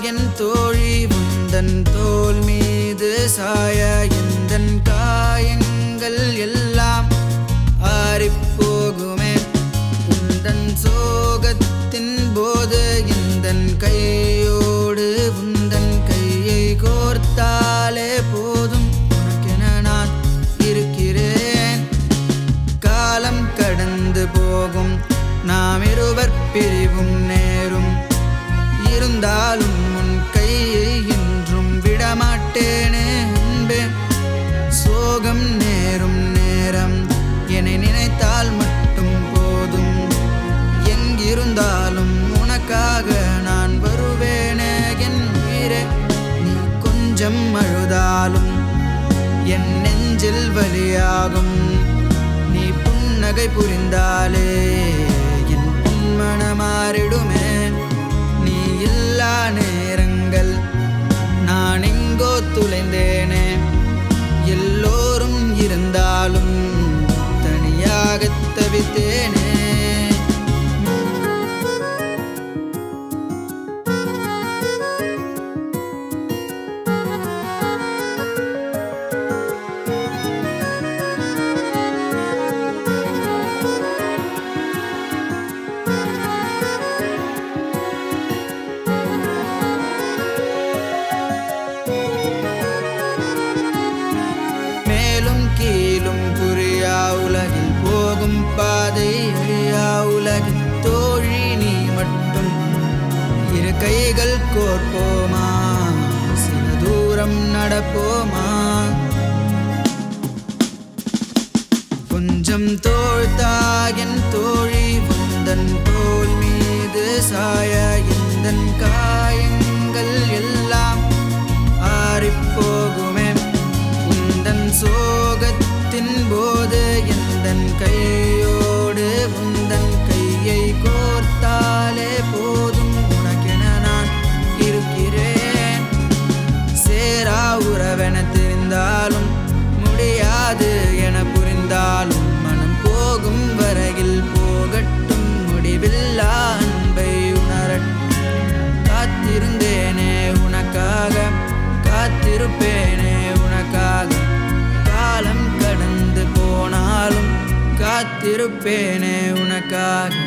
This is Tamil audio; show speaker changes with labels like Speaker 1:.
Speaker 1: என் தோழி உந்தன் தோள் மீது சாய எந்தன் காயங்கள் எல்லாம் ஆறிப்போகுமே. உந்தன் சோகத்தின் போது எந்தன் கையோடு உந்தன் கையை கோர்த்தாலே போதும், உனக்கென நான் இருக்கிறேன். காலம் கடந்து போகும், நாம் இருவர் பிரிவும் நேரும். இருந்தாலும் உன் கையை இன்றும் விடமாட்டேனே அன்பே. சோகம் நேரும் நேரம் என்னை நினைத்தால் மட்டும் போதும். எங்கிருந்தாலும் உனக்காக நான் வருவேனே என் உயிரே. நீ கொஞ்சம் அழுதாலும் என் நெஞ்சில் வலியாகும். நீ புன்னகை புரிந்தாலே என் பொன்மனம் மாறிடுமே. நீ இல்லா நேரங்கள் நான் எங்கோ துளைந்தேனே. எல்லோரும் இருந்தாலும் தனியாக தவித்தேனே. கீழும் புரியா உலகில் போகும் பாதை அழியா உலகில் தோழி நீ மட்டும். இரு கைகள் கோர்ப்போமா, சில தூரம் நடப்போமா. கொஞ்சம் தோழ்த்தா என் தோழி உந்தன் தோள் மீது சாய எந்தன் காயங்கள் எல்லாம் ஆறிப்போகுமே. உந்தன் சோகத்தின் போது எந்தன் கையோடு உந்தன் கையை கோர்த்தாலே போதும், உனக்கென நான் இருக்கிறேன். சேரா உறவென தெரிந்தாலும் முடியாது என புரிந்தாலும் மனம் போகும் வரையில் போகட்டும், முடிவில்லா அன்பை உணரட்டும். காத்திருந்தேனே உனக்காக, காத்திருப்பேனே உனக்காக. காலம் கடந்து போனாலும் காத்திருப்பேனே உனக்காக.